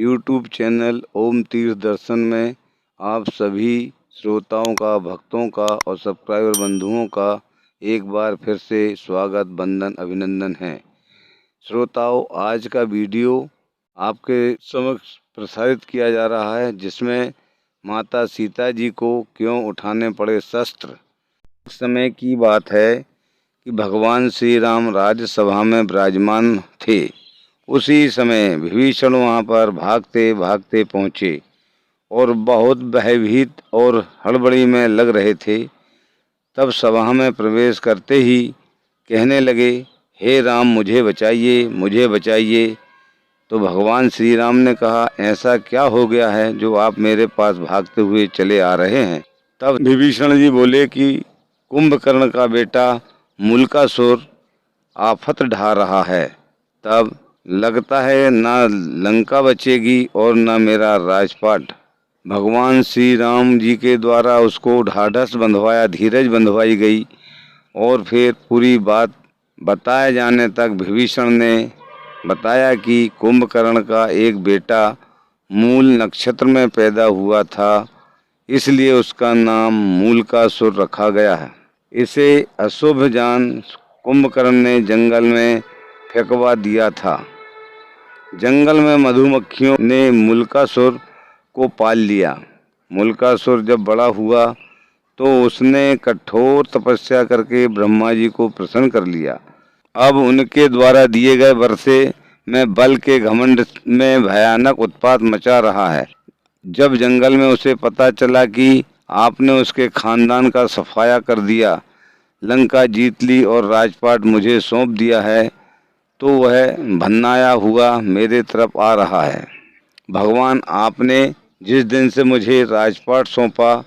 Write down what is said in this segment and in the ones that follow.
YouTube channel ओम तीर्थ दर्शन में आप सभी श्रोताओं का, भक्तों का और सब्सक्राइबर बंधुओं का एक बार फिर से स्वागत, वंदन, अभिनंदन है। श्रोताओं, आज का वीडियो आपके समक्ष प्रसारित किया जा रहा है, जिसमें माता सीता जी को क्यों उठाने पड़े शस्त्र। उस समय की बात है कि भगवान श्री राम राज्यसभा में विराजमान थे। उसी समय विभीषण वहाँ पर भागते भागते पहुँचे और बहुत भयभीत और हड़बड़ी में लग रहे थे। तब सभा में प्रवेश करते ही कहने लगे, हे राम, मुझे बचाइए, मुझे बचाइए। तो भगवान श्री राम ने कहा, ऐसा क्या हो गया है जो आप मेरे पास भागते हुए चले आ रहे हैं। तब विभीषण जी बोले कि कुंभकर्ण का बेटा मूलकासुर आफत ढा रहा है। तब लगता है ना लंका बचेगी और ना मेरा राजपाट। भगवान श्री राम जी के द्वारा उसको ढाढ़स बंधवाया, धीरज बंधवाई गई और फिर पूरी बात बताए जाने तक विभीषण ने बताया कि कुंभकर्ण का एक बेटा मूल नक्षत्र में पैदा हुआ था, इसलिए उसका नाम मूलकासुर रखा गया है। इसे अशुभ जान कुंभकर्ण ने जंगल में फेंकवा दिया था। जंगल में मधुमक्खियों ने मूलकासुर को पाल लिया। मूलकासुर जब बड़ा हुआ तो उसने कठोर तपस्या करके ब्रह्मा जी को प्रसन्न कर लिया। अब उनके द्वारा दिए गए वर से में बल के घमंड में भयानक उत्पात मचा रहा है। जब जंगल में उसे पता चला कि आपने उसके खानदान का सफाया कर दिया, लंका जीत ली और राजपाट मुझे सौंप दिया है, तो वह भन्नाया हुआ मेरे तरफ आ रहा है। भगवान, आपने जिस दिन से मुझे राजपाट सौंपा,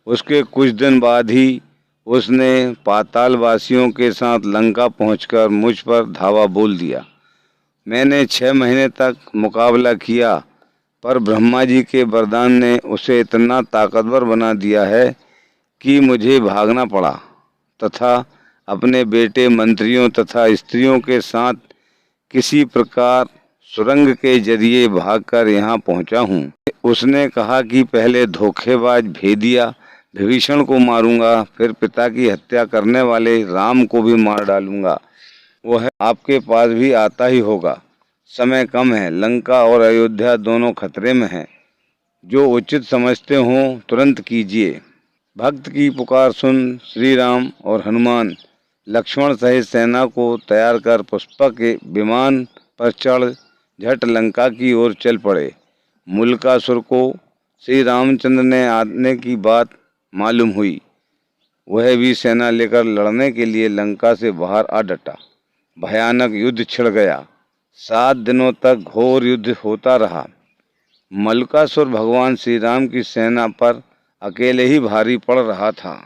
उसके कुछ दिन बाद ही उसने पाताल वासियों के साथ लंका पहुंचकर मुझ पर धावा बोल दिया। मैंने 6 महीने तक मुकाबला किया, पर ब्रह्मा जी के वरदान ने उसे इतना ताकतवर बना दिया है कि मुझे भागना पड़ा तथा अपने बेटे, मंत्रियों तथा स्त्रियों के साथ किसी प्रकार सुरंग के जरिए भागकर यहाँ पहुँचा हूँ। उसने कहा कि पहले धोखेबाज भेदिया विभीषण को मारूंगा, फिर पिता की हत्या करने वाले राम को भी मार डालूंगा। वह आपके पास भी आता ही होगा। समय कम है, लंका और अयोध्या दोनों खतरे में हैं। जो उचित समझते हों तुरंत कीजिए। भक्त की पुकार सुन श्री राम और हनुमान लक्ष्मण सहित सेना को तैयार कर पुष्पक के विमान पर चढ़ झट लंका की ओर चल पड़े। मूलकासुर को श्री रामचंद्र ने आने की बात मालूम हुई। वह भी सेना लेकर लड़ने के लिए लंका से बाहर आ डटा। भयानक युद्ध छिड़ गया। 7 दिनों तक घोर युद्ध होता रहा। मूलकासुर भगवान श्री राम की सेना पर अकेले ही भारी पड़ रहा था।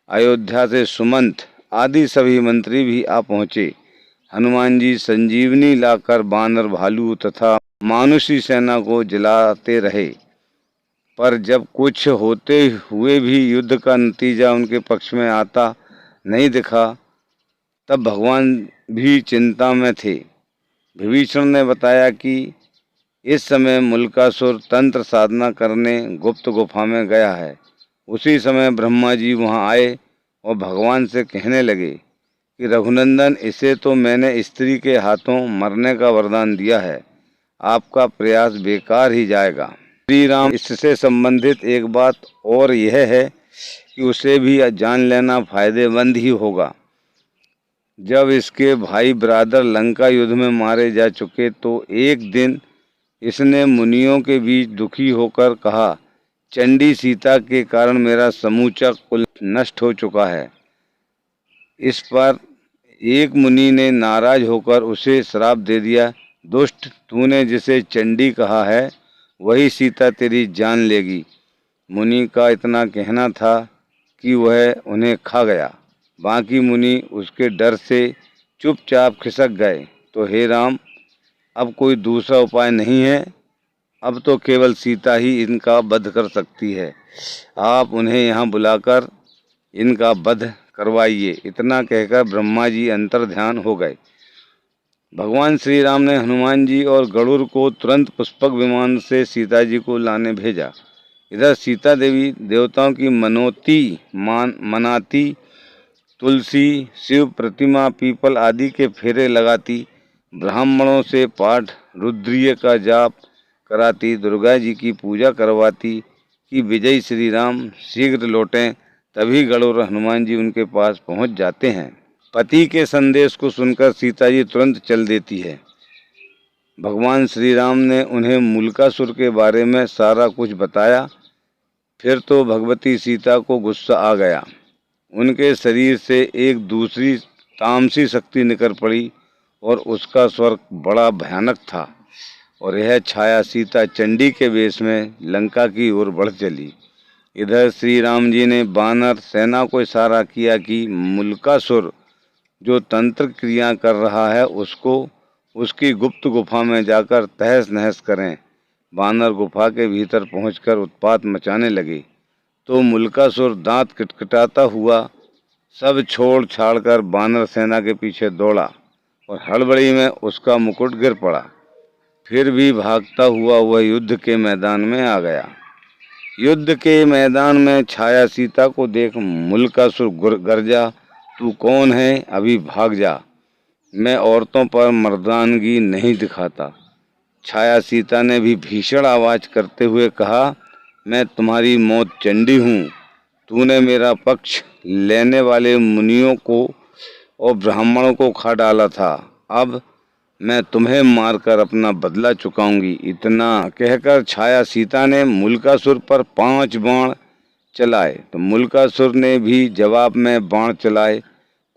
अयोध्या से सुमंत आदि सभी मंत्री भी आ पहुँचे। हनुमान जी संजीवनी लाकर बानर, भालू तथा मानुषी सेना को जलाते रहे, पर जब कुछ होते हुए भी युद्ध का नतीजा उनके पक्ष में आता नहीं दिखा, तब भगवान भी चिंता में थे। विभीषण ने बताया कि इस समय मूलकासुर तंत्र साधना करने गुप्त गुफा में गया है। उसी समय ब्रह्मा जी वहां आए और भगवान से कहने लगे कि रघुनंदन, इसे तो मैंने स्त्री के हाथों मरने का वरदान दिया है, आपका प्रयास बेकार ही जाएगा। श्री राम, इससे संबंधित एक बात और यह है कि उसे भी जान लेना फायदेमंद ही होगा। जब इसके भाई ब्रादर लंका युद्ध में मारे जा चुके, तो एक दिन इसने मुनियों के बीच दुखी होकर कहा, चंडी सीता के कारण मेरा समूचा कुल नष्ट हो चुका है। इस पर एक मुनि ने नाराज होकर उसे श्राप दे दिया, दुष्ट, तूने जिसे चंडी कहा है वही सीता तेरी जान लेगी। मुनि का इतना कहना था कि वह उन्हें खा गया। बाकी मुनि उसके डर से चुपचाप खिसक गए। तो हे राम, अब कोई दूसरा उपाय नहीं है। अब तो केवल सीता ही इनका वध कर सकती है। आप उन्हें यहाँ बुलाकर इनका वध करवाइए। इतना कहकर ब्रह्मा जी अंतर ध्यान हो गए। भगवान श्री राम ने हनुमान जी और गरुड़ को तुरंत पुष्पक विमान से सीता जी को लाने भेजा। इधर सीता देवी देवताओं की मनाती, तुलसी, शिव प्रतिमा, पीपल आदि के फेरे लगाती, ब्राह्मणों से पाठ रुद्रीय का जाप कराती, दुर्गा जी की पूजा करवाती कि विजयी श्री राम शीघ्र लौटें। तभी गरुड़ हनुमान जी उनके पास पहुंच जाते हैं। पति के संदेश को सुनकर सीता जी तुरंत चल देती है। भगवान श्री राम ने उन्हें मुल्कासुर के बारे में सारा कुछ बताया। फिर तो भगवती सीता को गुस्सा आ गया। उनके शरीर से एक दूसरी तामसी शक्ति निकल पड़ी और उसका स्वर बड़ा भयानक था और यह छाया सीता चंडी के वेश में लंका की ओर बढ़ चली। इधर श्री राम जी ने वानर सेना को इशारा किया कि मुल्कासुर जो तंत्र क्रिया कर रहा है उसको उसकी गुप्त गुफा में जाकर तहस नहस करें। वानर गुफा के भीतर पहुंचकर उत्पात मचाने लगे तो मुल्कासुर दांत किटकिटाता हुआ सब छोड़ छाड़ कर वानर सेना के पीछे दौड़ा और हड़बड़ी में उसका मुकुट गिर पड़ा। फिर भी भागता हुआ वह युद्ध के मैदान में आ गया। युद्ध के मैदान में छाया सीता को देख मुल्कासुर गरजा, तू कौन है? अभी भाग जा, मैं औरतों पर मर्दानगी नहीं दिखाता। छाया सीता ने भी भीषण आवाज करते हुए कहा, मैं तुम्हारी मौत चंडी हूँ। तूने मेरा पक्ष लेने वाले मुनियों को और ब्राह्मणों को खा डाला था। अब मैं तुम्हें मारकर अपना बदला चुकाऊंगी। इतना कहकर छाया सीता ने मुल्कासुर पर 5 बाण चलाए तो मुल्कासुर ने भी जवाब में बाण चलाए।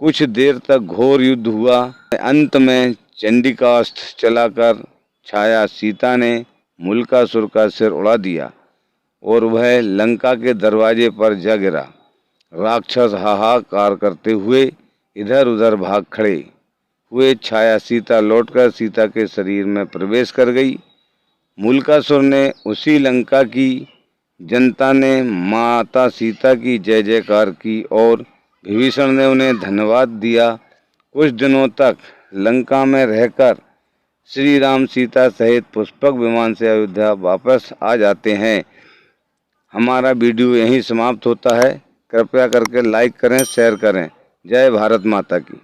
कुछ देर तक घोर युद्ध हुआ। अंत में चंडिकास्त्र चलाकर छाया सीता ने मुल्कासुर का सिर उड़ा दिया और वह लंका के दरवाजे पर जा गिरा। राक्षस हाहाकार करते हुए इधर उधर भाग खड़े हुए। छाया सीता लौटकर सीता के शरीर में प्रवेश कर गई। मुल्कासुर ने उसी लंका की जनता ने माता सीता की जय जयकार की और विभीषण ने उन्हें धन्यवाद दिया। कुछ दिनों तक लंका में रहकर श्री राम सीता सहित पुष्पक विमान से अयोध्या वापस आ जाते हैं। हमारा वीडियो यहीं समाप्त होता है। कृपया करके लाइक करें, शेयर करें। जय भारत माता की।